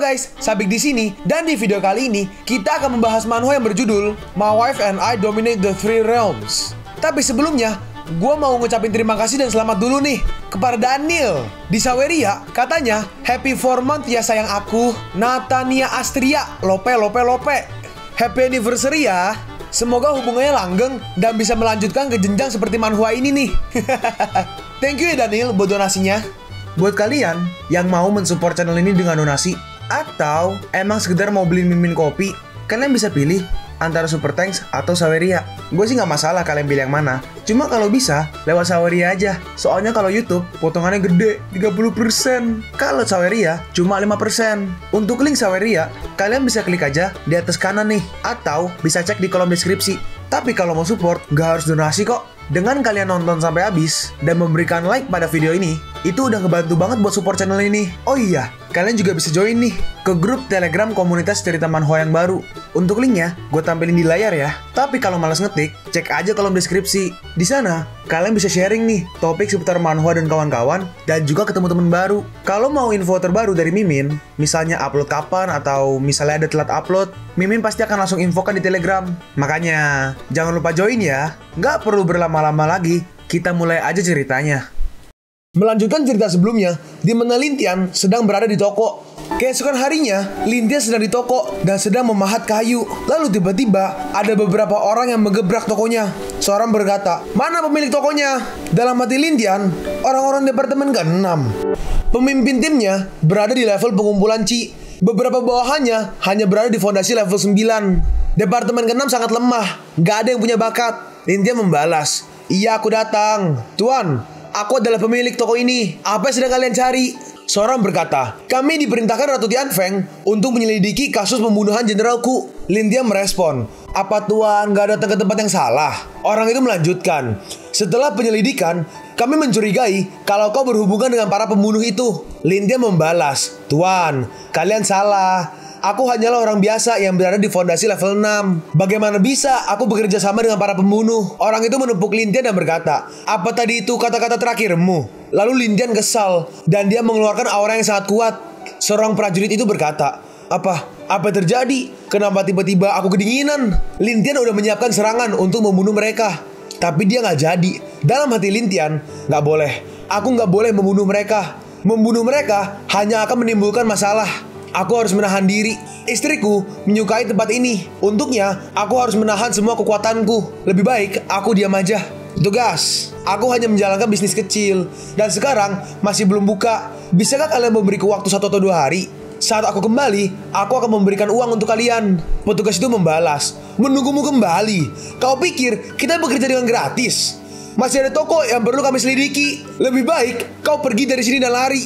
guys, Sabik di sini dan di video kali ini kita akan membahas manhwa yang berjudul My Wife and I Dominate the Three Realms. Tapi sebelumnya, gue mau ngucapin terima kasih dan selamat dulu nih kepada Daniel di Saweria. Katanya, happy 4 month ya sayang aku. Natania Astria, lope. Happy anniversary ya. Semoga hubungannya langgeng dan bisa melanjutkan ke jenjang seperti manhwa ini nih. Thank you ya Daniel buat donasinya. Buat kalian yang mau mensupport channel ini dengan donasi atau emang sekedar mau beli mimin kopi, kalian bisa pilih antara Super Thanks atau Saweria. Gue sih nggak masalah kalian pilih yang mana. Cuma kalau bisa lewat Saweria aja. Soalnya kalau YouTube potongannya gede 30%. Kalau Saweria cuma 5%. Untuk link Saweria kalian bisa klik aja di atas kanan nih, atau bisa cek di kolom deskripsi. Tapi kalau mau support nggak harus donasi kok. Dengan kalian nonton sampai habis dan memberikan like pada video ini, itu udah ngebantu banget buat support channel ini. Oh iya, kalian juga bisa join nih ke grup Telegram komunitas cerita manhwa yang baru. Untuk linknya, gue tampilin di layar ya. Tapi kalau malas ngetik, cek aja kolom deskripsi. Di sana, kalian bisa sharing nih topik seputar manhwa dan kawan-kawan, dan juga ketemu teman baru. Kalau mau info terbaru dari Mimin, misalnya upload kapan atau misalnya ada telat upload, Mimin pasti akan langsung infokan di Telegram. Makanya, jangan lupa join ya. Nggak perlu berlama-lama lagi, kita mulai aja ceritanya. Melanjutkan cerita sebelumnya, di mana Lintian sedang berada di toko. Keesokan harinya, Lintian sedang di toko dan sedang memahat kayu. Lalu tiba-tiba ada beberapa orang yang menggebrak tokonya. Seorang berkata, "Mana pemilik tokonya?" Dalam hati Lintian, orang-orang departemen ke-6. Pemimpin timnya berada di level pengumpulan Ci. Beberapa bawahannya hanya berada di fondasi level 9. Departemen ke-6 sangat lemah, gak ada yang punya bakat. Lintian membalas, "Iya, aku datang. Tuan, aku adalah pemilik toko ini. Apa yang sedang kalian cari?" Seorang berkata, "Kami diperintahkan Ratu Tianfeng untuk menyelidiki kasus pembunuhan Jenderal Ku." Lintian merespon, "Apa tuan gak datang ke tempat yang salah?" Orang itu melanjutkan, "Setelah penyelidikan, kami mencurigai kalau kau berhubungan dengan para pembunuh itu." Lintian membalas, "Tuan, kalian salah. Aku hanyalah orang biasa yang berada di fondasi level 6. Bagaimana bisa aku bekerja sama dengan para pembunuh?" Orang itu menepuk Lintian dan berkata, "Apa tadi itu kata-kata terakhirmu?" Lalu Lintian kesal dan dia mengeluarkan aura yang sangat kuat. Seorang prajurit itu berkata, Apa terjadi? Kenapa tiba-tiba aku kedinginan?" Lintian udah menyiapkan serangan untuk membunuh mereka. Tapi dia gak jadi. Dalam hati Lintian, "Gak boleh. Aku gak boleh membunuh mereka. Membunuh mereka hanya akan menimbulkan masalah. Aku harus menahan diri. Istriku menyukai tempat ini. Untuknya, aku harus menahan semua kekuatanku. Lebih baik aku diam aja. Tugas, aku hanya menjalankan bisnis kecil. Dan sekarang masih belum buka. Bisakah kalian memberiku waktu 1 atau 2 hari? Saat aku kembali, aku akan memberikan uang untuk kalian." Petugas itu membalas, "Menunggumu kembali? Kau pikir kita bekerja dengan gratis? Masih ada toko yang perlu kami selidiki. Lebih baik kau pergi dari sini dan lari."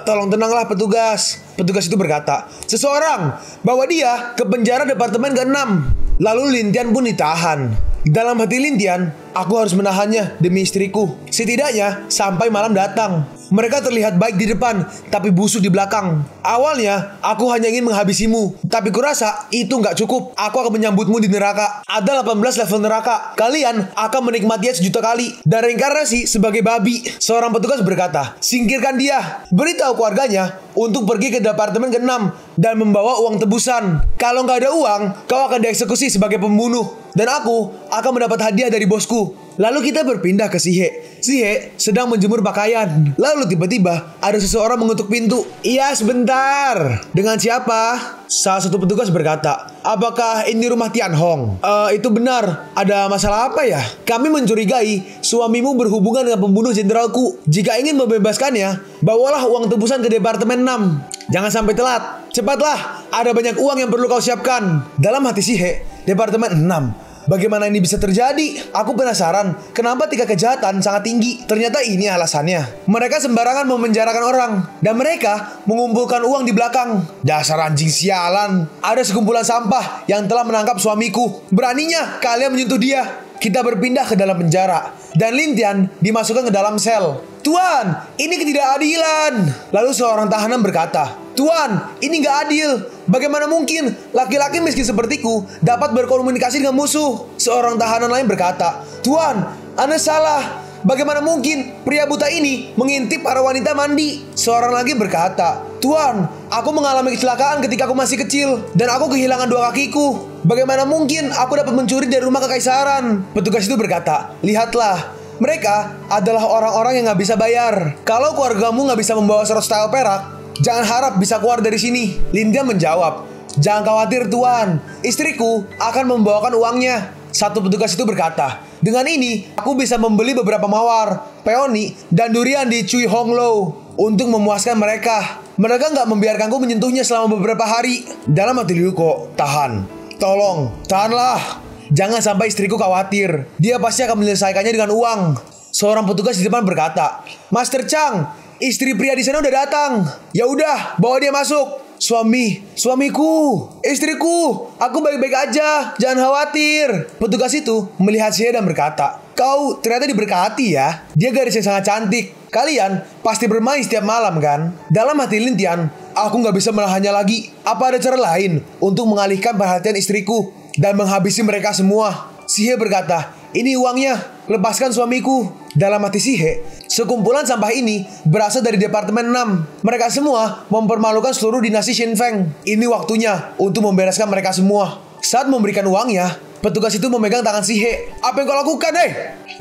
Tolong tenanglah petugas." Petugas itu berkata, "Seseorang bawa dia ke penjara departemen ke-6. Lalu Lintian pun ditahan. Dalam hati Lintian, "Aku harus menahannya demi istriku. Setidaknya sampai malam datang." Mereka terlihat baik di depan, tapi busuk di belakang. "Awalnya, aku hanya ingin menghabisimu. Tapi kurasa itu nggak cukup. Aku akan menyambutmu di neraka. Ada 18 level neraka. Kalian akan menikmatinya 1.000.000 kali. Dan reinkarnasi sebagai babi." Seorang petugas berkata, "Singkirkan dia. Beritahu keluarganya untuk pergi ke departemen ke-6 dan membawa uang tebusan. Kalau nggak ada uang, kau akan dieksekusi sebagai pembunuh. Dan aku akan mendapat hadiah dari bosku." Lalu kita berpindah ke Sihe. Sihe sedang menjemur pakaian. Lalu tiba-tiba ada seseorang mengetuk pintu. "Iya, sebentar. Dengan siapa?" Salah satu petugas berkata, "Apakah ini rumah Tian Hong?" Itu benar. Ada masalah apa ya?" "Kami mencurigai suamimu berhubungan dengan pembunuh Jenderalku. Jika ingin membebaskannya, bawalah uang tebusan ke departemen 6. Jangan sampai telat. Cepatlah, ada banyak uang yang perlu kau siapkan." Dalam hati Sihe, departemen 6. Bagaimana ini bisa terjadi? Aku penasaran, kenapa tingkat kejahatan sangat tinggi? Ternyata ini alasannya. Mereka sembarangan memenjarakan orang, dan mereka mengumpulkan uang di belakang. Dasar anjing sialan. Ada sekumpulan sampah yang telah menangkap suamiku. Beraninya kalian menyentuh dia. Kita berpindah ke dalam penjara, dan Lintian dimasukkan ke dalam sel. "Tuan, ini ketidakadilan." Lalu seorang tahanan berkata, "Tuan, ini gak adil. Bagaimana mungkin laki-laki miskin sepertiku dapat berkomunikasi dengan musuh?" Seorang tahanan lain berkata, "Tuan, Anda salah. Bagaimana mungkin pria buta ini mengintip para wanita mandi?" Seorang lagi berkata, Tuan, aku mengalami kecelakaan ketika aku masih kecil dan aku kehilangan 2 kakiku. Bagaimana mungkin aku dapat mencuri dari rumah kekaisaran? Petugas itu berkata, lihatlah, mereka adalah orang-orang yang nggak bisa bayar. Kalau keluargamu nggak bisa membawa 100 stel perak, jangan harap bisa keluar dari sini. Linda menjawab, jangan khawatir tuan, istriku akan membawakan uangnya. Satu petugas itu berkata, dengan ini aku bisa membeli beberapa mawar, peony, dan durian di Cui Hong Lo untuk memuaskan mereka. Mereka nggak membiarkanku menyentuhnya selama beberapa hari. Dalam hati Ryuko, tahan. Tolong, tahanlah. Jangan sampai istriku khawatir. Dia pasti akan menyelesaikannya dengan uang. Seorang petugas di depan berkata, Master Chang, istri pria di sana udah datang. Ya udah, bawa dia masuk. Suamiku, istriku, aku baik-baik aja, jangan khawatir. Petugas itu melihat Shihei dan berkata, kau ternyata diberkati ya. Dia gadis yang sangat cantik. Kalian pasti bermain setiap malam kan? Dalam hati Lintian, aku gak bisa menahannya lagi. Apa ada cara lain untuk mengalihkan perhatian istriku dan menghabisi mereka semua? Shihei berkata, ini uangnya, lepaskan suamiku. Dalam hati Shihei, sekumpulan sampah ini berasal dari Departemen 6. Mereka semua mempermalukan seluruh dinasti Shinfeng. Ini waktunya untuk membereskan mereka semua. Saat memberikan uangnya, petugas itu memegang tangan Shihei. Apa yang kau lakukan,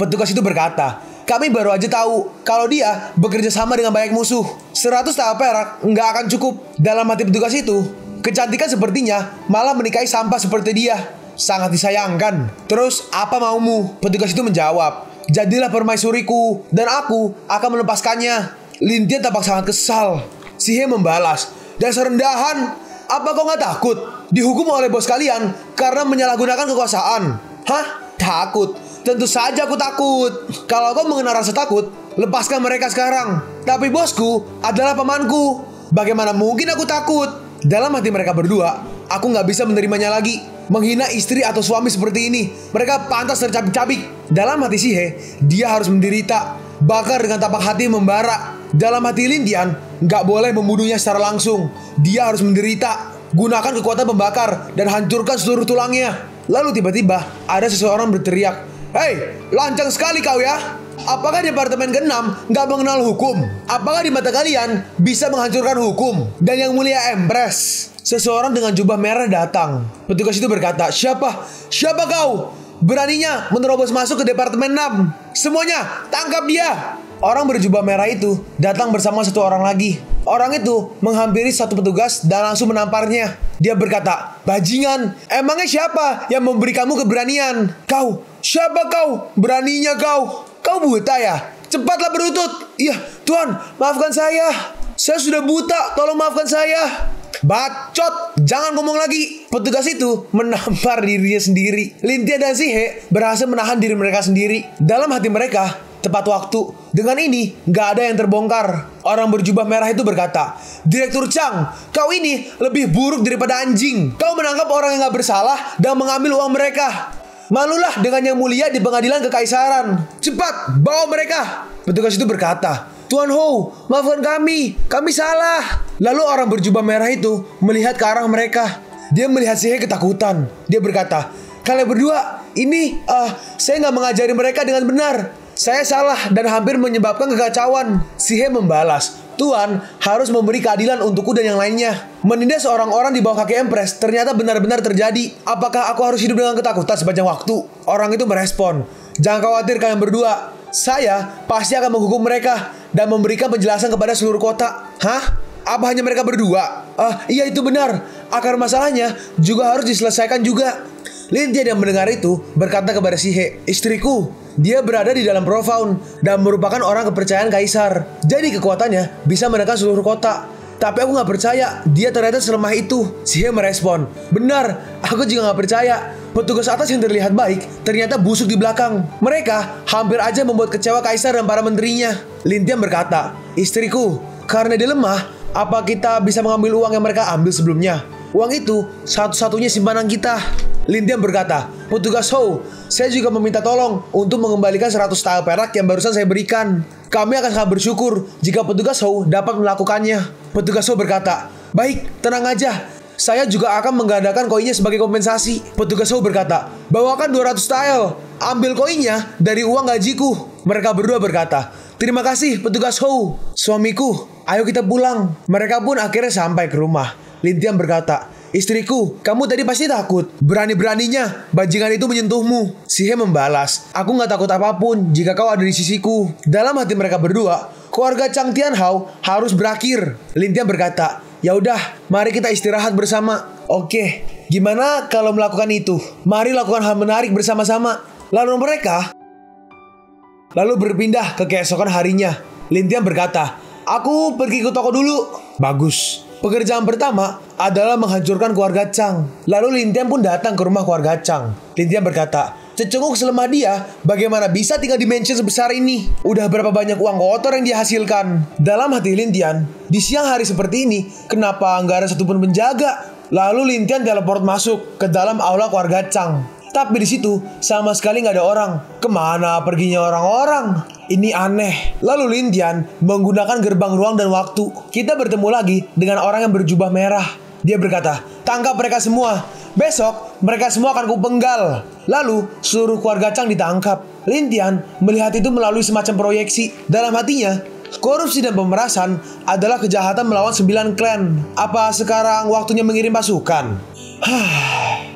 Petugas itu berkata, kami baru aja tahu kalau dia bekerja sama dengan banyak musuh. 100 stel perak nggak akan cukup. Dalam hati petugas itu, kecantikan sepertinya malah menikahi sampah seperti dia. Sangat disayangkan. Terus apa maumu? Petugas itu menjawab, jadilah permaisuriku dan aku akan melepaskannya. Lintian tampak sangat kesal. Shihei membalas, dasar rendahan, apa kau gak takut dihukum oleh bos kalian karena menyalahgunakan kekuasaan? Hah? Takut? Tentu saja aku takut. Kalau kau mengenal rasa takut, lepaskan mereka sekarang. Tapi bosku adalah pamanku. Bagaimana mungkin aku takut? Dalam hati mereka berdua, aku gak bisa menerimanya lagi. Menghina istri atau suami seperti ini, mereka pantas tercabik-cabik. Dalam hati Shihei, dia harus menderita, bakar dengan tapak hati membara. Dalam hati Lintian, gak boleh membunuhnya secara langsung. Dia harus menderita. Gunakan kekuatan pembakar dan hancurkan seluruh tulangnya. Lalu tiba-tiba ada seseorang berteriak, hei, lancang sekali kau ya. Apakah Departemen ke-6 gak mengenal hukum? Apakah di mata kalian bisa menghancurkan hukum? Dan yang mulia Empress, seseorang dengan jubah merah datang. Petugas itu berkata, Siapa kau? Beraninya menerobos masuk ke Departemen 6. Semuanya, tangkap dia. Orang berjubah merah itu datang bersama satu orang lagi. Orang itu menghampiri satu petugas dan langsung menamparnya. Dia berkata, bajingan, emangnya siapa yang memberi kamu keberanian? Kau, siapa kau? Beraninya kau. Kau buta ya? Cepatlah berlutut. Iya, Tuan, maafkan saya. Saya sudah buta, tolong maafkan saya. Bacot, jangan ngomong lagi. Petugas itu menampar dirinya sendiri. Lintia dan Shihei berhasil menahan diri mereka sendiri. Dalam hati mereka, tepat waktu. Dengan ini, gak ada yang terbongkar. Orang berjubah merah itu berkata, Direktur Chang, kau ini lebih buruk daripada anjing. Kau menangkap orang yang gak bersalah dan mengambil uang mereka. Malulah dengan yang mulia di pengadilan kekaisaran. Cepat, bawa mereka. Petugas itu berkata, Tuan Ho, maafkan kami salah. Lalu orang berjubah merah itu melihat ke arah mereka. Dia melihat Shihei ketakutan. Dia berkata, kalian berdua, ini saya gak mengajari mereka dengan benar. Saya salah dan hampir menyebabkan kekacauan. Shihei membalas, Tuan harus memberi keadilan untukku dan yang lainnya. Menindas seorang orang di bawah kaki Empress ternyata benar-benar terjadi. Apakah aku harus hidup dengan ketakutan sepanjang waktu? Orang itu merespon, jangan khawatir kalian berdua. Saya pasti akan menghukum mereka dan memberikan penjelasan kepada seluruh kota. Hah? Apa hanya mereka berdua? Iya itu benar. Akar masalahnya juga harus diselesaikan juga. Lintian yang mendengar itu berkata kepada Shihei, istriku, dia berada di dalam Profound dan merupakan orang kepercayaan kaisar. Jadi kekuatannya bisa menekan seluruh kota. Tapi aku gak percaya dia ternyata selemah itu. Shihei merespon, benar, aku juga gak percaya. Petugas atas yang terlihat baik ternyata busuk di belakang. Mereka hampir aja membuat kecewa kaisar dan para menterinya. Lintian berkata, istriku, karena dia lemah, apa kita bisa mengambil uang yang mereka ambil sebelumnya? Uang itu satu-satunya simpanan kita. Lintian berkata, petugas Ho, saya juga meminta tolong untuk mengembalikan 100 stel perak yang barusan saya berikan. Kami akan sangat bersyukur jika petugas Ho dapat melakukannya. Petugas Ho berkata, baik, tenang aja. Saya juga akan menggandakan koinnya sebagai kompensasi. Petugas Ho berkata, bawakan 200 stel. Ambil koinnya dari uang gajiku. Mereka berdua berkata, terima kasih petugas Ho. Suamiku, ayo kita pulang. Mereka pun akhirnya sampai ke rumah. Lintian berkata, istriku, kamu tadi pasti takut. Berani-beraninya bajingan itu menyentuhmu. Si He membalas, aku gak takut apapun jika kau ada di sisiku. Dalam hati mereka berdua, keluarga Chang Tianhao harus berakhir. Lintian berkata, ya udah, mari kita istirahat bersama. Oke, gimana kalau melakukan itu? Mari lakukan hal menarik bersama-sama. Lalu mereka berpindah ke keesokan harinya. Lintian berkata, aku pergi ke toko dulu. Bagus. Pekerjaan pertama adalah menghancurkan keluarga Chang. Lalu Lintian pun datang ke rumah keluarga Chang. Lintian berkata, cecunguk selemah dia, bagaimana bisa tinggal di mansion sebesar ini? Udah berapa banyak uang kotor yang dihasilkan? Dalam hati Lintian, di siang hari seperti ini, kenapa nggak ada satupun penjaga? Lalu Lintian teleport masuk ke dalam aula keluarga Chang. Tapi di situ sama sekali nggak ada orang. Kemana perginya orang-orang? Ini aneh. Lalu Lintian menggunakan gerbang ruang dan waktu. Kita bertemu lagi dengan orang yang berjubah merah. Dia berkata, tangkap mereka semua. Besok mereka semua akan kupenggal. Lalu seluruh keluarga Chang ditangkap. Lintian melihat itu melalui semacam proyeksi. Dalam hatinya, korupsi dan pemerasan adalah kejahatan melawan 9 klan. Apa sekarang waktunya mengirim pasukan?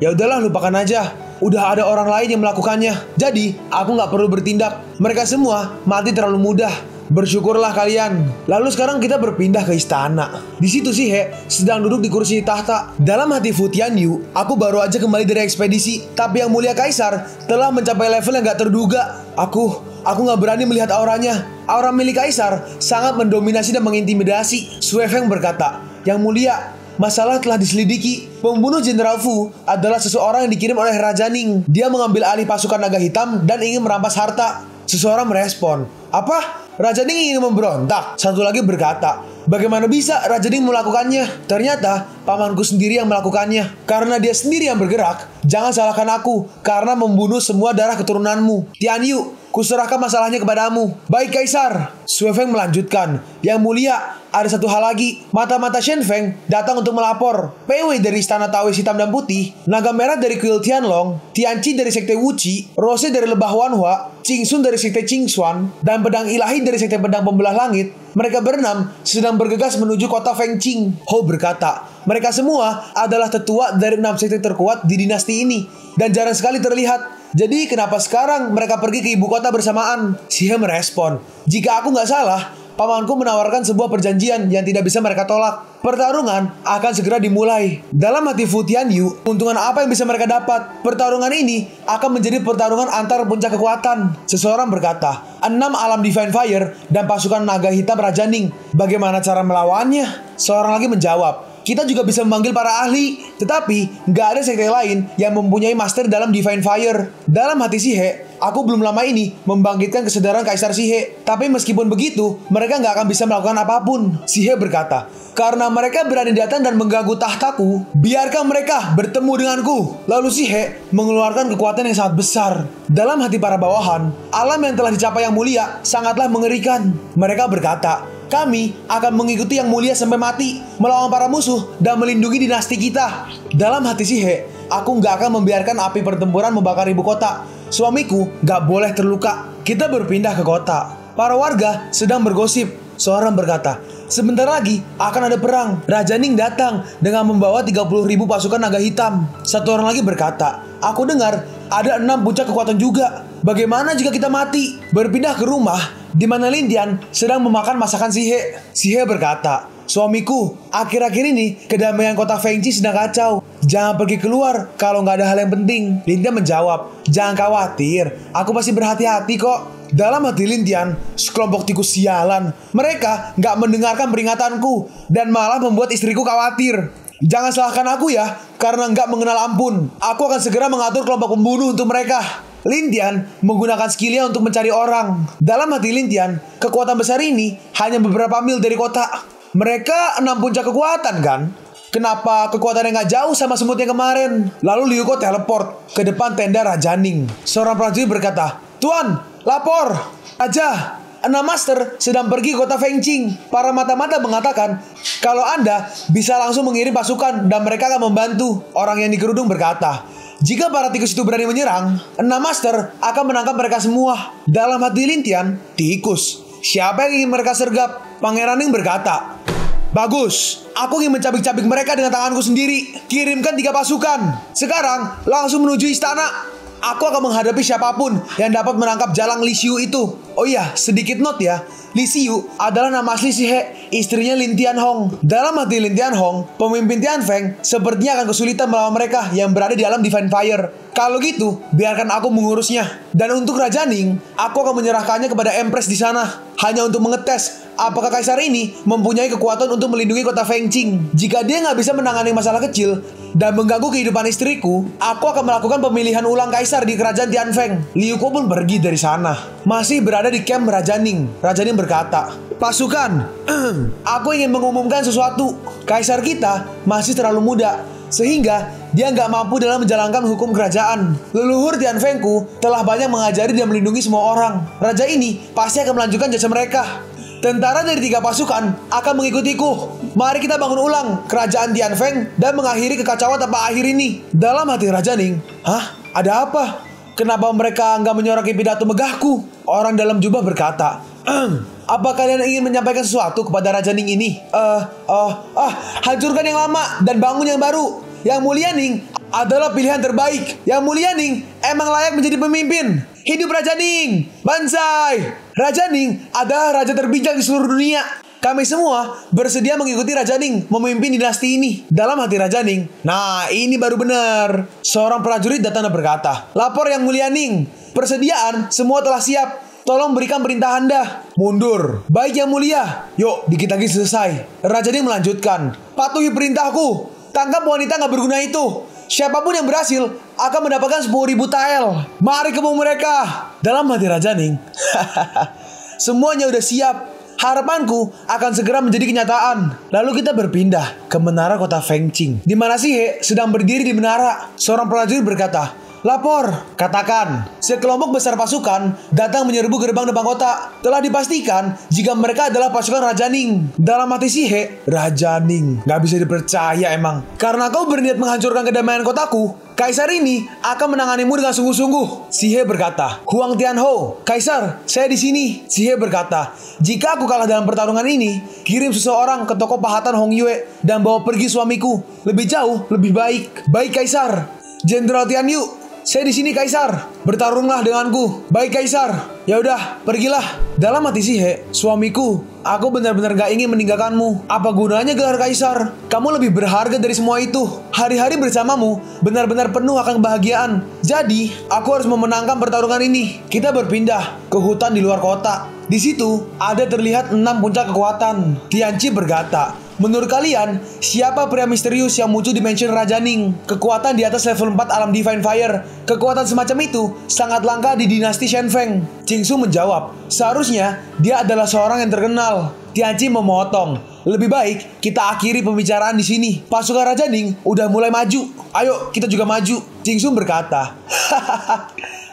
Ya udahlah, lupakan aja. Udah ada orang lain yang melakukannya. Jadi aku gak perlu bertindak. Mereka semua mati terlalu mudah. Bersyukurlah kalian. Lalu sekarang kita berpindah ke istana. Di situ si He sedang duduk di kursi tahta. Dalam hati Fu Tianyu, aku baru aja kembali dari ekspedisi. Tapi yang mulia kaisar telah mencapai level yang gak terduga. Aku gak berani melihat auranya. Aura milik kaisar sangat mendominasi dan mengintimidasi. Sui Feng berkata, yang mulia, masalah telah diselidiki. Pembunuh Jenderal Fu adalah seseorang yang dikirim oleh Raja Ning. Dia mengambil alih pasukan naga hitam dan ingin merampas harta. Seseorang merespon, apa? Raja Ning ingin memberontak? Satu lagi berkata, bagaimana bisa Raja Ning melakukannya? Ternyata pamanku sendiri yang melakukannya. Karena dia sendiri yang bergerak, jangan salahkan aku karena membunuh semua darah keturunanmu. Tian Yu, kuserahkan masalahnya kepadamu. Baik Kaisar. Sui Feng melanjutkan, yang mulia, ada satu hal lagi. Mata-mata Shen Feng datang untuk melapor. PW dari Istana Taoist Hitam dan Putih, Naga Merah dari kuil Tianlong, Tianqi dari Sekte Wuqi, Rose dari Lebah Wanhua, Qingsun dari Sekte Qingxuan, dan Pedang Ilahi dari Sekte Pedang Pembelah Langit. Mereka berenam sedang bergegas menuju kota Fengqing. Ho berkata, mereka semua adalah tetua dari 6 sekte terkuat di dinasti ini, dan jarang sekali terlihat. Jadi kenapa sekarang mereka pergi ke ibu kota bersamaan? Si He merespon, jika aku nggak salah, pamanku menawarkan sebuah perjanjian yang tidak bisa mereka tolak. Pertarungan akan segera dimulai. Dalam hati Fu Tianyu, keuntungan apa yang bisa mereka dapat? Pertarungan ini akan menjadi pertarungan antar puncak kekuatan. Seseorang berkata, 6 alam Divine Fire dan pasukan naga hitam Raja Ning. Bagaimana cara melawannya? Seorang lagi menjawab, kita juga bisa memanggil para ahli, tetapi nggak ada sekte lain yang mempunyai master dalam Divine Fire. Dalam hati si He, aku belum lama ini membangkitkan kesadaran Kaisar si He. Tapi meskipun begitu, mereka nggak akan bisa melakukan apapun. Si He berkata, karena mereka berani datang dan mengganggu tahtaku, biarkan mereka bertemu denganku. Lalu si He mengeluarkan kekuatan yang sangat besar. Dalam hati para bawahan, alam yang telah dicapai yang mulia sangatlah mengerikan. Mereka berkata, kami akan mengikuti yang mulia sampai mati, melawan para musuh dan melindungi dinasti kita. Dalam hati si He, aku gak akan membiarkan api pertempuran membakar ibu kota. Suamiku gak boleh terluka. Kita berpindah ke kota. Para warga sedang bergosip. Seorang berkata, sebentar lagi akan ada perang. Raja Ning datang dengan membawa 30.000 pasukan naga hitam. Satu orang lagi berkata, aku dengar ada 6 puncak kekuatan juga. Bagaimana jika kita mati? Berpindah ke rumah di mana Lintian sedang memakan masakan si He. Si He berkata, suamiku, akhir-akhir ini kedamaian kota Fengqi sedang kacau. Jangan pergi keluar kalau nggak ada hal yang penting. Lintian menjawab, jangan khawatir, aku pasti berhati-hati kok. Dalam hati Lintian, sekelompok tikus sialan. Mereka nggak mendengarkan peringatanku dan malah membuat istriku khawatir. Jangan salahkan aku ya, karena nggak mengenal ampun. Aku akan segera mengatur kelompok pembunuh untuk mereka. Lintian menggunakan skillnya untuk mencari orang. Dalam hati Lintian, kekuatan besar ini hanya beberapa mil dari kota. Mereka 6 puncak kekuatan kan? Kenapa kekuatannya nggak jauh sama semut yang kemarin? Lalu Liu Ko teleport ke depan tenda Raja Ning. Seorang prajurit berkata, Tuan, lapor. Raja, 6 master sedang pergi ke kota Fengqing. Para mata-mata mengatakan kalau Anda bisa langsung mengirim pasukan dan mereka akan membantu. Orang yang di kerudung berkata, jika para tikus itu berani menyerang, 6 master akan menangkap mereka semua. Dalam hati Lintian, tikus. siapa yang ingin mereka sergap? Pangeran Ning berkata, bagus, aku ingin mencabik-cabik mereka dengan tanganku sendiri. Kirimkan 3 pasukan. Sekarang langsung menuju istana. Aku akan menghadapi siapapun yang dapat menangkap Jalang Li Xiu itu. Oh iya, sedikit note ya. Li Xiu adalah nama asli Si He, istrinya Lin Tianhong. Dalam hati Lin Tianhong, pemimpin Tianfeng sepertinya akan kesulitan melawan mereka yang berada di alam Divine Fire. Kalau gitu, biarkan aku mengurusnya. Dan untuk Raja Ning, aku akan menyerahkannya kepada Empress di sana. Hanya untuk mengetes apakah kaisar ini mempunyai kekuatan untuk melindungi kota Fengqing. Jika dia nggak bisa menangani masalah kecil dan mengganggu kehidupan istriku, aku akan melakukan pemilihan ulang kaisar di kerajaan Tianfeng. Liu Kuo pun pergi dari sana. Masih berada di camp Raja Ning. Raja Ning berkata, pasukan, aku ingin mengumumkan sesuatu. Kaisar kita masih terlalu muda, sehingga dia nggak mampu dalam menjalankan hukum kerajaan. Leluhur Tianfengku telah banyak mengajari dan melindungi semua orang. Raja ini pasti akan melanjutkan jasa mereka. Tentara dari 3 pasukan akan mengikutiku. Mari kita bangun ulang kerajaan Tianfeng dan mengakhiri kekacauan tanpa akhir ini. Dalam hati Raja Ning, hah? Ada apa? Kenapa mereka nggak menyoraki pidato megahku? Orang dalam jubah berkata, apa kalian ingin menyampaikan sesuatu kepada Raja Ning ini? Hancurkan yang lama dan bangun yang baru. Yang Mulia Ning adalah pilihan terbaik. Yang Mulia Ning emang layak menjadi pemimpin. Hidup Raja Ning! Banzai! Raja Ning adalah raja terbijak di seluruh dunia. Kami semua bersedia mengikuti Raja Ning memimpin dinasti ini. Dalam hati Raja Ning, nah ini baru benar. Seorang prajurit datang dan berkata, lapor Yang Mulia Ning, persediaan semua telah siap. Tolong berikan perintah Anda. Mundur. Baik Yang Mulia. Yuk, dikit lagi selesai. Raja Ning melanjutkan, patuhi perintahku. Tangkap wanita gak berguna itu. Siapapun yang berhasil akan mendapatkan 10.000 tael. Mari kebun mereka. Dalam hati Raja Ning, semuanya udah siap. Harapanku akan segera menjadi kenyataan. Lalu kita berpindah ke menara kota Fengqing, di mana Si He sedang berdiri di menara. Seorang prajurit berkata, lapor, katakan, sekelompok besar pasukan datang menyerbu gerbang depan kota. Telah dipastikan jika mereka adalah pasukan Raja Ning. Dalam hati Si He, Raja Ning, gak bisa dipercaya emang. Karena kau berniat menghancurkan kedamaian kotaku, Kaisar ini akan menanganimu dengan sungguh-sungguh. Si He berkata, Huang Tianhou, Kaisar, saya di sini. Si He berkata, jika aku kalah dalam pertarungan ini, kirim seseorang ke toko pahatan Hong Yue dan bawa pergi suamiku. Lebih jauh, lebih baik. Baik Kaisar. Jenderal Tian Yu, saya di sini Kaisar. Bertarunglah denganku. Baik Kaisar. Ya udah, pergilah. Dalam hati Si He, suamiku, aku benar-benar gak ingin meninggalkanmu. Apa gunanya gelar Kaisar? Kamu lebih berharga dari semua itu. Hari-hari bersamamu benar-benar penuh akan kebahagiaan. Jadi, aku harus memenangkan pertarungan ini. Kita berpindah ke hutan di luar kota. Di situ ada terlihat 6 puncak kekuatan. Tianqi berkata, menurut kalian, siapa pria misterius yang muncul di mansion Raja Ning? Kekuatan di atas level 4 alam Divine Fire. Kekuatan semacam itu sangat langka di dinasti Shenfeng. Qingsu menjawab, seharusnya dia adalah seorang yang terkenal. Tianqi memotong, lebih baik kita akhiri pembicaraan di sini. Pasukan Raja Ning udah mulai maju. Ayo kita juga maju. Qingsu berkata,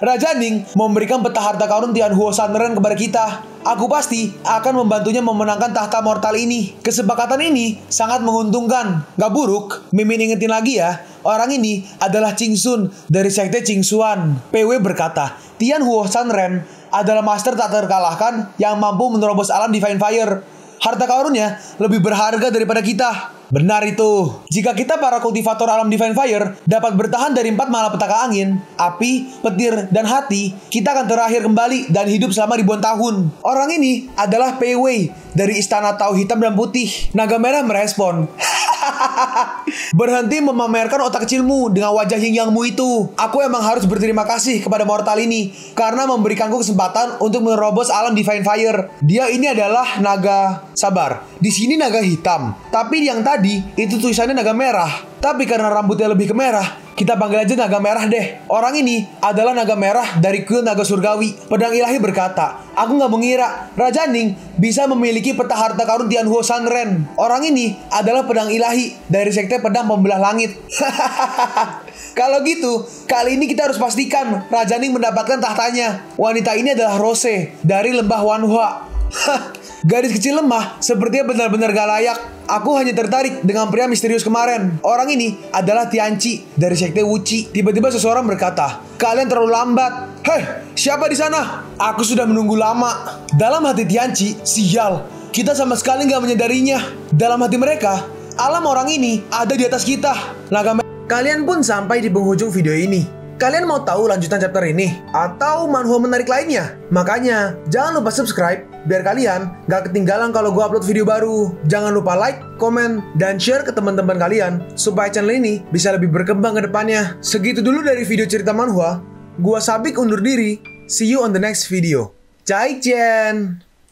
Raja Ning memberikan peta harta karun Tianhuo Shanren kepada kita. Aku pasti akan membantunya memenangkan tahta mortal ini. Kesepakatan ini sangat menguntungkan. Gak buruk. Mimin ingetin lagi ya, orang ini adalah Qingsun dari sekte Qingxuan. PW berkata, Tianhuo Shanren adalah master tak terkalahkan yang mampu menerobos alam Divine Fire. Harta karunnya lebih berharga daripada kita. Benar itu. Jika kita para kultivator alam Divine Fire dapat bertahan dari 4 malapetaka angin, api, petir, dan hati, kita akan terakhir kembali dan hidup selama ribuan tahun. Orang ini adalah Pei Wei dari Istana Tau Hitam dan Putih. Naga Merah merespon, berhenti memamerkan otak kecilmu dengan wajah yin-yangmu itu. Aku emang harus berterima kasih kepada mortal ini karena memberikanku kesempatan untuk menerobos alam Divine Fire. Dia ini adalah naga, sabar, di sini naga hitam, tapi yang tadi itu tulisannya naga merah. Tapi karena rambutnya lebih ke merah, kita panggil aja naga merah deh. Orang ini adalah naga merah dari kuil naga surgawi. Pedang ilahi berkata, aku gak mengira Raja Ning bisa memiliki peta harta karun Tianhuo Shanren. Orang ini adalah pedang ilahi dari sekte pedang pembelah langit. Kalau gitu, kali ini kita harus pastikan Raja Ning mendapatkan tahtanya. Wanita ini adalah Rose dari lembah Wanhua. Gadis kecil lemah sepertinya benar-benar gak layak. Aku hanya tertarik dengan pria misterius kemarin. Orang ini adalah Tianqi dari sekte Wuqi. Tiba-tiba seseorang berkata, kalian terlalu lambat. Hei, siapa di sana? Aku sudah menunggu lama. Dalam hati Tianqi, sial. Kita sama sekali nggak menyadarinya. Dalam hati mereka, alam orang ini ada di atas kita. Kalian pun sampai di penghujung video ini. Kalian mau tahu lanjutan chapter ini? Atau manhwa menarik lainnya? Makanya, jangan lupa subscribe biar kalian gak ketinggalan kalau gue upload video baru. Jangan lupa like, komen, dan share ke teman-teman kalian supaya channel ini bisa lebih berkembang ke depannya. Segitu dulu dari video cerita manhwa. Gua Sabik undur diri. See you on the next video. Zaijian.